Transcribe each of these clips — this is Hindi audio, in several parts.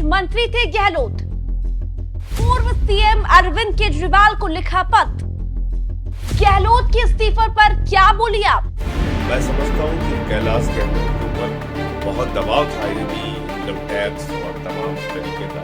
मंत्री थे गहलोत। पूर्व सीएम अरविंद केजरीवाल को लिखा पत्र। गहलोत के इस्तीफे पर क्या बोली आप? मैं समझता हूँ कि कैलाश गहलोत के ऊपर बहुत दबाव था ईडी, इनकम टैक्स और तमाम तरीके का।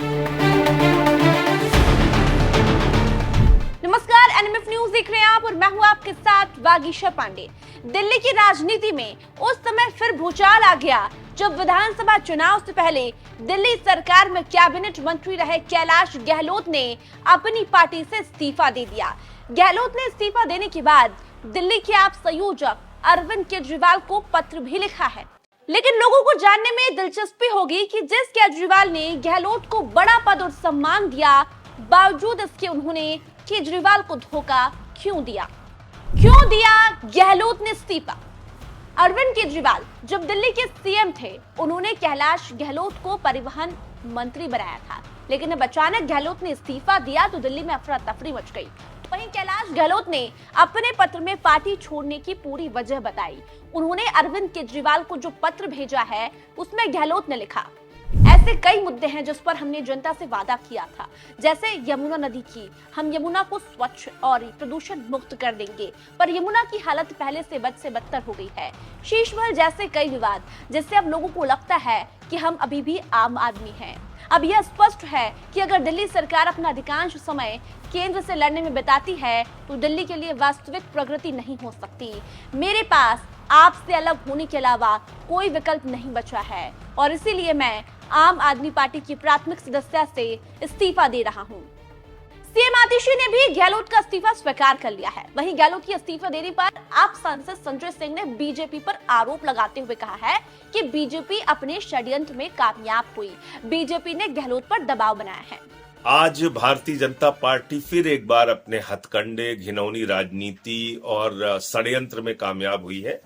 नमस्कार, एनएमएफ न्यूज देख रहे हैं आप और मैं हूं आपके साथ वागीशा पांडे। दिल्ली की राजनीति में उस समय फिर भूचाल आ गया जब विधानसभा चुनाव से पहले दिल्ली सरकार में कैबिनेट मंत्री रहे कैलाश गहलोत ने अपनी पार्टी से इस्तीफा दे दिया। गहलोत ने इस्तीफा देने के बाद दिल्ली के आप संयोजक अरविंद केजरीवाल को पत्र भी लिखा है। लेकिन लोगों को जानने में दिलचस्पी होगी कि जिस केजरीवाल ने गहलोत को बड़ा पद और सम्मान दिया, बावजूद इसके उन्होंने केजरीवाल को धोखा क्यों दिया? क्यों दिया गहलोत ने इस्तीफा? अरविंद केजरीवाल जब दिल्ली के सीएम थे, उन्होंने कैलाश गहलोत को परिवहन मंत्री बनाया था, लेकिन अब अचानक गहलोत ने इस्तीफा दिया तो दिल्ली में अफरा तफरी मच गई। वहीं कैलाश गहलोत ने अपने पत्र में पार्टी छोड़ने की पूरी वजह बताई। उन्होंने अरविंद केजरीवाल को जो पत्र भेजा है उसमें गहलोत ने लिखा, ऐसे कई मुद्दे हैं जिस पर हमने जनता से वादा किया था, जैसे यमुना नदी की। हम यमुना को स्वच्छ और प्रदूषण मुक्त कर देंगे, पर यमुना की हालत पहले से बद से बदतर हो गई है। शीश महल जैसे कई विवाद, जिससे अब लोगों को लगता है कि हम अभी भी आम आदमी हैं। अब यह स्पष्ट है कि अगर दिल्ली सरकार अपना अधिकांश समय केंद्र से लड़ने में बिताती है तो दिल्ली के लिए वास्तविक प्रगति नहीं हो सकती। मेरे पास आपसे अलग होने के अलावा कोई विकल्प नहीं बचा है और इसीलिए मैं आम आदमी पार्टी की प्राथमिक सदस्यता से इस्तीफा दे रहा हूं। सीएम आतिशी ने भी गहलोत का इस्तीफा स्वीकार कर लिया है। वहीं गहलोत की इस्तीफा देने पर आप सांसद संजय सिंह ने बीजेपी पर आरोप लगाते हुए कहा है कि बीजेपी अपने षड्यंत्र में कामयाब हुई। बीजेपी ने गहलोत पर दबाव बनाया है। आज भारतीय जनता पार्टी फिर एक बार अपने हथकंडे, घिनौनी राजनीति और षड्यंत्र में कामयाब हुई है।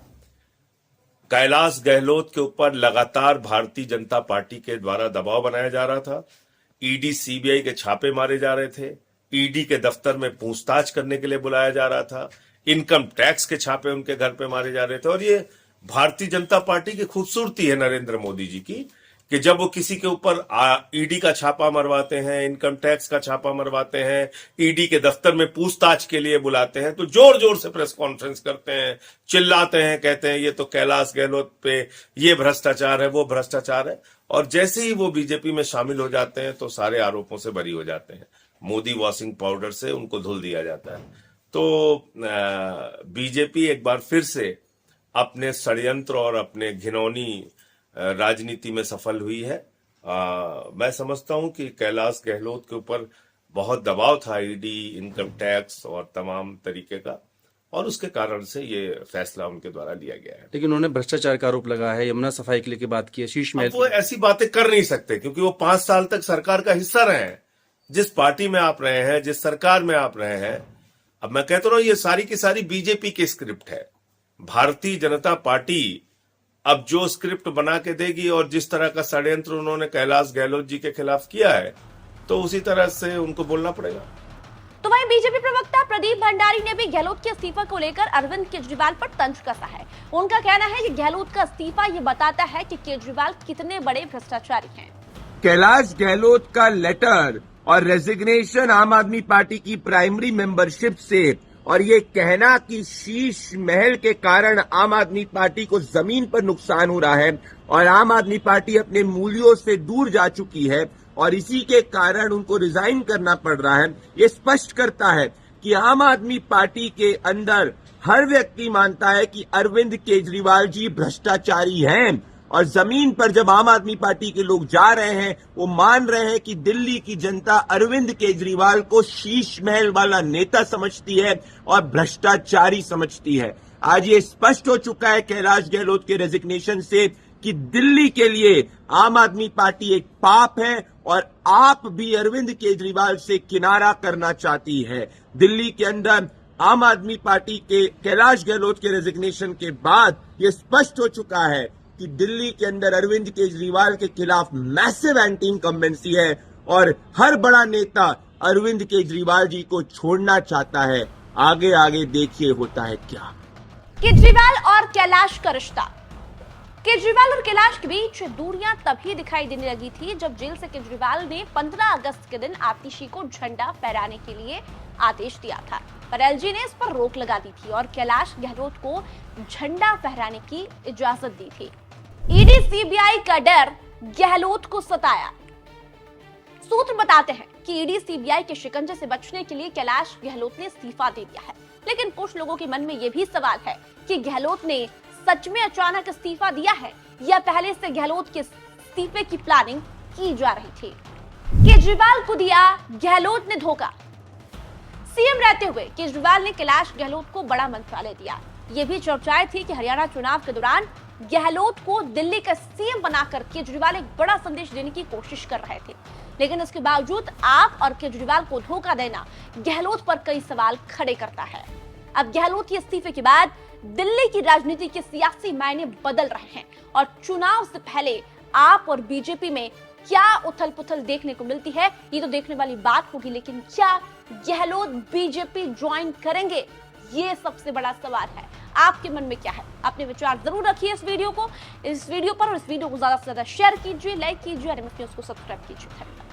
कैलाश गहलोत के ऊपर लगातार भारतीय जनता पार्टी के द्वारा दबाव बनाया जा रहा था। ईडी, सीबीआई के छापे मारे जा रहे थे। ईडी के दफ्तर में पूछताछ करने के लिए बुलाया जा रहा था। इनकम टैक्स के छापे उनके घर पे मारे जा रहे थे। और ये भारतीय जनता पार्टी की खूबसूरती है नरेंद्र मोदी जी की, कि जब वो किसी के ऊपर ईडी का छापा मरवाते हैं, इनकम टैक्स का छापा मरवाते हैं, ईडी के दफ्तर में पूछताछ के लिए बुलाते हैं, तो जोर जोर से प्रेस कॉन्फ्रेंस करते हैं, चिल्लाते हैं, कहते हैं ये तो कैलाश गहलोत पे ये भ्रष्टाचार है, वो भ्रष्टाचार है। और जैसे ही वो बीजेपी में शामिल हो जाते हैं तो सारे आरोपों से बरी हो जाते हैं। मोदी वॉशिंग पाउडर से उनको धुल दिया जाता है। तो बीजेपी एक बार फिर से अपने षड्यंत्र और अपने घिनौनी राजनीति में सफल हुई है। मैं समझता हूं कि कैलाश गहलोत के ऊपर बहुत दबाव था ईडी, इनकम टैक्स और तमाम तरीके का, और उसके कारण से ये फैसला उनके द्वारा लिया गया है। लेकिन उन्होंने भ्रष्टाचार का आरोप लगाया है, यमुना सफाई के लिए की बात की है, शीश महल। वो ऐसी बातें कर नहीं सकते क्योंकि वो 5 साल तक सरकार का हिस्सा रहे हैं। जिस पार्टी में आप रहे हैं, जिस सरकार में आप रहे हैं, अब मैं कहता हूं ये सारी की सारी बीजेपी की स्क्रिप्ट है। भारतीय जनता पार्टी अब जो स्क्रिप्ट बना के देगी और जिस तरह का षड्यंत्र उन्होंने कैलाश गहलोत जी के खिलाफ किया है, तो उसी तरह से उनको बोलना पड़ेगा। तो वहीं बीजेपी प्रवक्ता प्रदीप भंडारी ने भी गहलोत के इस्तीफा को लेकर अरविंद केजरीवाल पर तंज कसा है। उनका कहना है कि गहलोत का इस्तीफा ये बताता है कि केजरीवाल कितने बड़े भ्रष्टाचारी हैं। कैलाश गहलोत का लेटर और रेजिग्नेशन आम आदमी पार्टी की प्राइमरी मेंबरशिप से, और ये कहना कि शीश महल के कारण आम आदमी पार्टी को जमीन पर नुकसान हो रहा है और आम आदमी पार्टी अपने मूल्यों से दूर जा चुकी है और इसी के कारण उनको रिजाइन करना पड़ रहा है, ये स्पष्ट करता है कि आम आदमी पार्टी के अंदर हर व्यक्ति मानता है कि अरविंद केजरीवाल जी भ्रष्टाचारी हैं। और जमीन पर जब आम आदमी पार्टी के लोग जा रहे हैं, वो मान रहे हैं कि दिल्ली की जनता अरविंद केजरीवाल को शीश महल वाला नेता समझती है और भ्रष्टाचारी समझती है। आज ये स्पष्ट हो चुका है कैलाश गहलोत के रेजिग्नेशन से कि दिल्ली के लिए आम आदमी पार्टी एक पाप है और आप भी अरविंद केजरीवाल से किनारा करना चाहती है। दिल्ली के अंदर आम आदमी पार्टी के कैलाश गहलोत के रेजिग्नेशन के बाद ये स्पष्ट हो चुका है कि दिल्ली के अंदर अरविंद केजरीवाल के खिलाफ मैसिव एंटी इनकम्बेंसी है और हर बड़ा नेता अरविंद केजरीवाल जी को छोड़ना चाहता है। आगे आगे देखिए होता है क्या। केजरीवाल और कैलाश का रिश्ता। केजरीवाल और कैलाश के बीच दूरियां तभी दिखाई देने लगी थी जब जेल से केजरीवाल ने 15 अगस्त के दिन आतिशी को झंडा फहराने के लिए आदेश दिया था, पर एलजी ने इस पर रोक लगा दी थी और कैलाश गहलोत को झंडा फहराने की इजाजत दी थी। ईडी सीबीआई का डर गहलोत को सताया। सूत्र बताते हैं कि ईडी सीबीआई के शिकंजे से बचने के लिए कैलाश गहलोत ने इस्तीफा दे दिया है, लेकिन कुछ लोगों के मन में यह भी सवाल है कि गहलोत ने सच में अचानक इस्तीफा दिया है या पहले से गहलोत के इस्तीफे की प्लानिंग की जा रही थी। केजरीवाल को दिया गहलोत ने धोखा। सीएम रहते हुए केजरीवाल ने कैलाश गहलोत को बड़ा मंत्रालय दिया। यह भी चर्चाएं थी कि हरियाणा चुनाव के दौरान गहलोत को दिल्ली का सीएम बनाकर केजरीवाल एक बड़ा संदेश देने की कोशिश कर रहे थे, लेकिन इसके बावजूद आप और केजरीवाल को धोखा देना गहलोत पर कई सवाल खड़े करता है। अब गहलोत के इस्तीफे के बाद दिल्ली की राजनीति के सियासी मायने बदल रहे हैं और चुनाव से पहले आप और बीजेपी में क्या उथल पुथल देखने को मिलती है, ये तो देखने वाली बात होगी। लेकिन क्या गहलोत बीजेपी ज्वाइन करेंगे, ये सबसे बड़ा सवाल है। आपके मन में क्या है? अपने विचार जरूर रखिए इस वीडियो पर, और इस वीडियो को ज्यादा से ज्यादा शेयर कीजिए, लाइक कीजिए और न्यूज़ को सब्सक्राइब कीजिए। धन्यवाद।